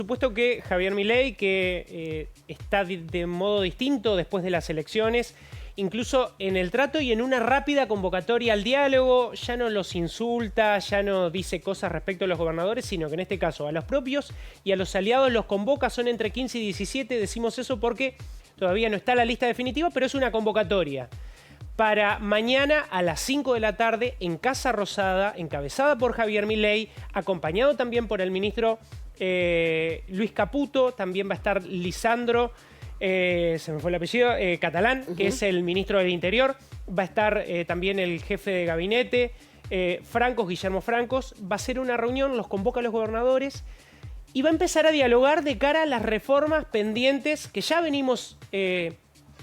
supuesto que Javier Milei, que está de modo distinto después de las elecciones, incluso en el trato y en una rápida convocatoria al diálogo, ya no los insulta, ya no dice cosas respecto a los gobernadores, sino que en este caso a los propios y a los aliados los convoca, son entre 15 y 17, decimos eso porque todavía no está la lista definitiva, pero es una convocatoria para mañana a las 5 de la tarde en Casa Rosada, encabezada por Javier Milei, acompañado también por el ministro Luis Caputo, también va a estar Lisandro, se me fue el apellido, Catalán, que es el ministro del Interior, va a estar también el jefe de gabinete, Guillermo Francos, va a ser una reunión, los convoca a los gobernadores y va a empezar a dialogar de cara a las reformas pendientes que ya venimos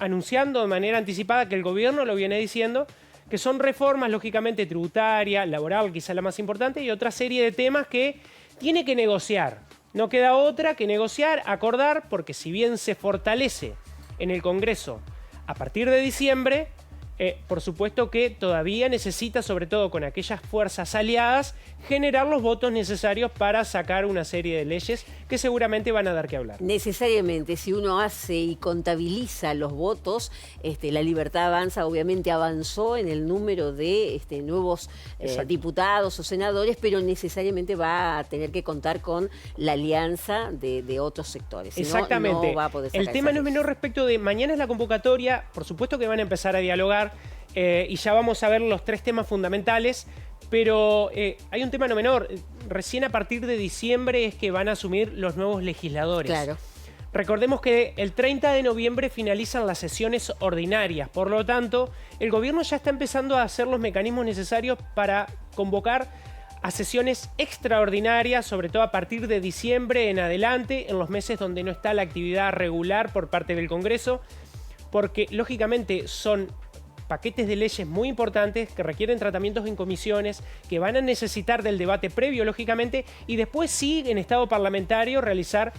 anunciando de manera anticipada, que el gobierno lo viene diciendo, que son reformas lógicamente tributaria, laboral, quizá la más importante, y otra serie de temas que tiene que negociar. No queda otra que negociar, acordar, porque si bien se fortalece en el Congreso a partir de diciembre, por supuesto que todavía necesita, sobre todo con aquellas fuerzas aliadas, generar los votos necesarios para sacar una serie de leyes que seguramente van a dar que hablar. Necesariamente, si uno hace y contabiliza los votos, la Libertad Avanza obviamente avanzó en el número de nuevos diputados o senadores, pero necesariamente va a tener que contar con la alianza de otros sectores. Exactamente. No va a poder sacar el tema no es menor respecto de mañana es la convocatoria, por supuesto que van a empezar a dialogar y ya vamos a ver los tres temas fundamentales, pero hay un tema no menor. Recién a partir de diciembre es que van a asumir los nuevos legisladores. Claro. Recordemos que el 30 de noviembre finalizan las sesiones ordinarias, por lo tanto, el gobierno ya está empezando a hacer los mecanismos necesarios para convocar a sesiones extraordinarias, sobre todo a partir de diciembre en adelante, en los meses donde no está la actividad regular por parte del Congreso, porque lógicamente son paquetes de leyes muy importantes que requieren tratamientos en comisiones, que van a necesitar del debate previo, lógicamente, y después sí, en estado parlamentario, realizar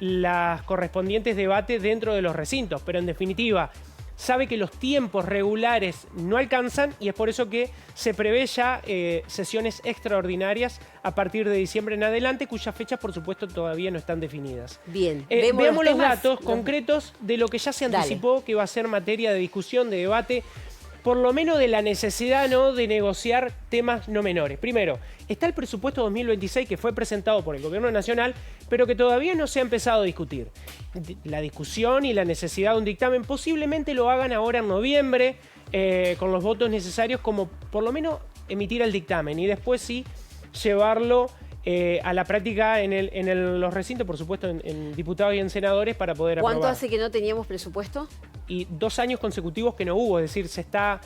las correspondientes debates dentro de los recintos. Pero en definitiva, sabe que los tiempos regulares no alcanzan y es por eso que se prevé ya sesiones extraordinarias a partir de diciembre en adelante, cuyas fechas, por supuesto, todavía no están definidas. Bien, veamos los datos concretos de lo que ya se anticipó que va a ser materia de discusión, de debate, por lo menos de la necesidad, ¿no?, de negociar temas no menores. Primero, está el presupuesto 2026 que fue presentado por el Gobierno Nacional, pero que todavía no se ha empezado a discutir. La discusión y la necesidad de un dictamen posiblemente lo hagan ahora en noviembre, con los votos necesarios, como por lo menos emitir el dictamen y después sí llevarlo a la práctica en los recintos, por supuesto, en diputados y en senadores para poder aprobar. ¿Cuánto hace que no teníamos presupuesto? Y 2 años consecutivos que no hubo, es decir, se está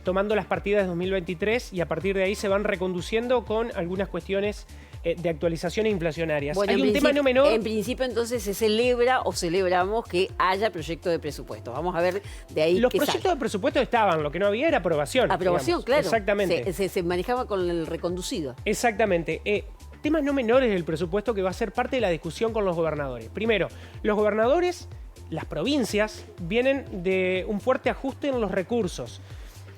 tomando las partidas de 2023 y a partir de ahí se van reconduciendo con algunas cuestiones de actualizaciones inflacionarias. Bueno, hay un tema no menor. En principio entonces se celebra o celebramos que haya proyecto de presupuesto. Vamos a ver de ahí los qué proyectos sale. De presupuesto estaban, lo que no había era aprobación. Aprobación, digamos. claro. Exactamente. Se manejaba con el reconducido. Exactamente. Temas no menores del presupuesto que va a ser parte de la discusión con los gobernadores. Primero, los gobernadores, las provincias, vienen de un fuerte ajuste en los recursos.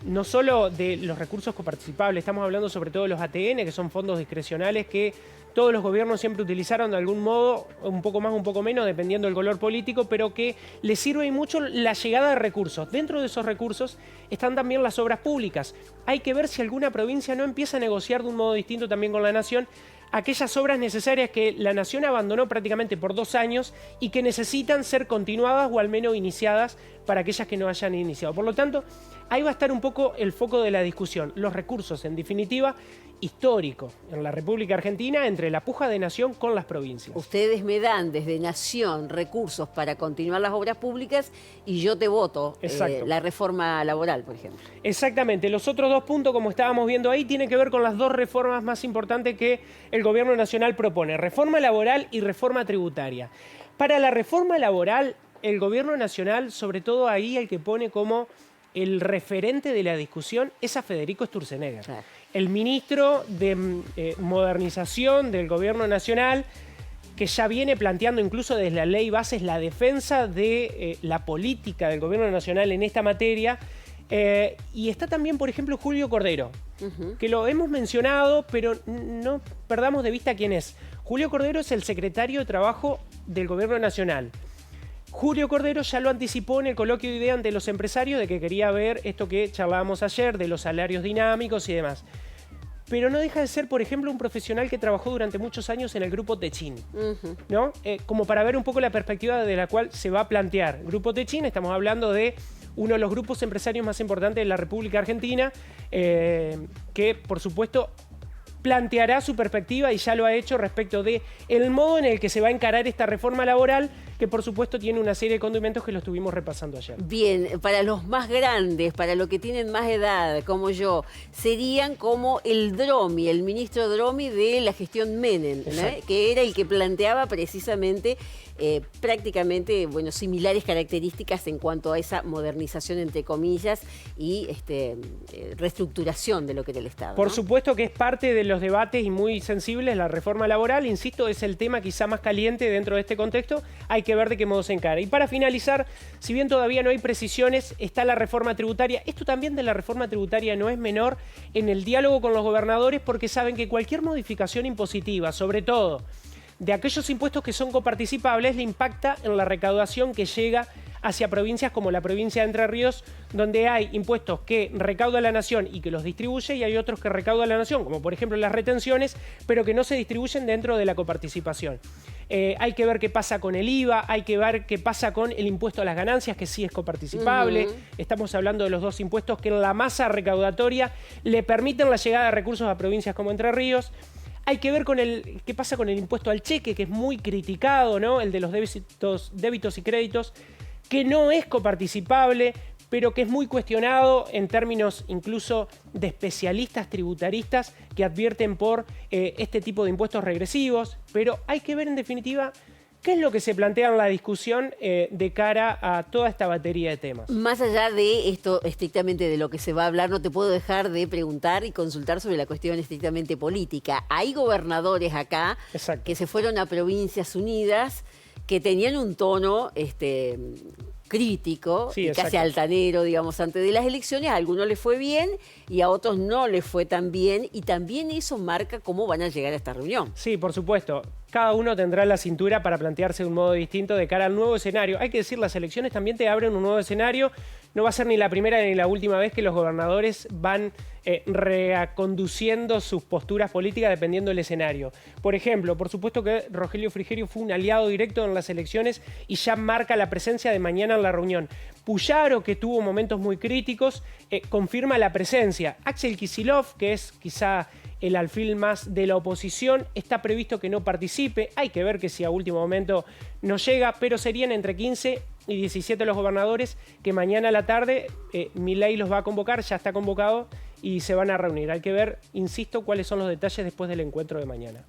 No solo de los recursos coparticipables, estamos hablando sobre todo de los ATN, que son fondos discrecionales que todos los gobiernos siempre utilizaron de algún modo, un poco más, un poco menos, dependiendo del color político, pero que les sirve mucho la llegada de recursos. Dentro de esos recursos están también las obras públicas. Hay que ver si alguna provincia no empieza a negociar de un modo distinto también con la nación aquellas obras necesarias que la nación abandonó prácticamente por 2 años y que necesitan ser continuadas o al menos iniciadas para aquellas que no hayan iniciado. Por lo tanto, ahí va a estar un poco el foco de la discusión. Los recursos, en definitiva, histórico en la República Argentina entre la puja de nación con las provincias. Ustedes me dan desde nación recursos para continuar las obras públicas y yo te voto la reforma laboral, por ejemplo. Exactamente. Los otros 2 puntos, como estábamos viendo ahí, tienen que ver con las 2 reformas más importantes que el Gobierno Nacional propone. Reforma laboral y reforma tributaria. Para la reforma laboral, el Gobierno Nacional, sobre todo ahí, el que pone como el referente de la discusión es a Federico Sturzenegger. Claro. El ministro de Modernización del Gobierno Nacional, que ya viene planteando incluso desde la ley bases la defensa de la política del Gobierno Nacional en esta materia. Y está también, por ejemplo, Julio Cordero, que lo hemos mencionado, pero no perdamos de vista quién es. Julio Cordero es el secretario de Trabajo del Gobierno Nacional. Julio Cordero ya lo anticipó en el coloquio de idea ante los empresarios de que quería ver esto que charlábamos ayer, de los salarios dinámicos y demás. Pero no deja de ser, por ejemplo, un profesional que trabajó durante muchos años en el Grupo Techin, ¿no? Como para ver un poco la perspectiva de la cual se va a plantear. Grupo Techin, estamos hablando de uno de los grupos empresarios más importantes de la República Argentina, que, por supuesto, planteará su perspectiva y ya lo ha hecho respecto de el modo en el que se va a encarar esta reforma laboral, que por supuesto tiene una serie de condimentos que lo estuvimos repasando ayer. Bien, para los más grandes, para los que tienen más edad, como yo, serían como el Dromi, el ministro Dromi de la gestión Menem, ¿no? Que era el que planteaba precisamente prácticamente, bueno, similares características en cuanto a esa modernización, entre comillas, y reestructuración de lo que era el Estado. Por ¿no? supuesto que es parte de los debates y muy sensibles la reforma laboral, insisto, es el tema quizá más caliente dentro de este contexto, hay que ver de qué modo se encara. Y para finalizar, si bien todavía no hay precisiones, está la reforma tributaria. Esto también de la reforma tributaria no es menor en el diálogo con los gobernadores, porque saben que cualquier modificación impositiva, sobre todo de aquellos impuestos que son coparticipables, le impacta en la recaudación que llega hacia provincias como la provincia de Entre Ríos, donde hay impuestos que recauda la nación y que los distribuye, y hay otros que recauda la nación, como por ejemplo las retenciones, pero que no se distribuyen dentro de la coparticipación. Hay que ver qué pasa con el IVA, hay que ver qué pasa con el impuesto a las ganancias, que sí es coparticipable. Estamos hablando de los dos impuestos que en la masa recaudatoria le permiten la llegada de recursos a provincias como Entre Ríos. Hay que ver con qué pasa con el impuesto al cheque, que es muy criticado, ¿no? El de los débitos y créditos, que no es coparticipable, pero que es muy cuestionado en términos incluso de especialistas tributaristas que advierten por este tipo de impuestos regresivos. Pero hay que ver en definitiva qué es lo que se plantea en la discusión de cara a toda esta batería de temas. Más allá de esto estrictamente de lo que se va a hablar, no te puedo dejar de preguntar y consultar sobre la cuestión estrictamente política. Hay gobernadores acá que se fueron a Provincias Unidas que tenían un tono crítico, y casi altanero, digamos, antes de las elecciones. A algunos les fue bien y a otros no les fue tan bien, y también eso marca cómo van a llegar a esta reunión. Sí, por supuesto. Cada uno tendrá la cintura para plantearse de un modo distinto de cara al nuevo escenario. Hay que decir, las elecciones también te abren un nuevo escenario. No va a ser ni la primera ni la última vez que los gobernadores van reconduciendo sus posturas políticas dependiendo del escenario. Por ejemplo, por supuesto que Rogelio Frigerio fue un aliado directo en las elecciones y ya marca la presencia de mañana en la reunión. Puyaro, que tuvo momentos muy críticos, confirma la presencia. Axel Kicillof, que es quizá el alfil más de la oposición, está previsto que no participe. Hay que ver que si a último momento no llega, pero serían entre 15 y 17 los gobernadores que mañana a la tarde Milei los va a convocar, ya está convocado, y se van a reunir. Hay que ver, insisto, cuáles son los detalles después del encuentro de mañana. Gracias.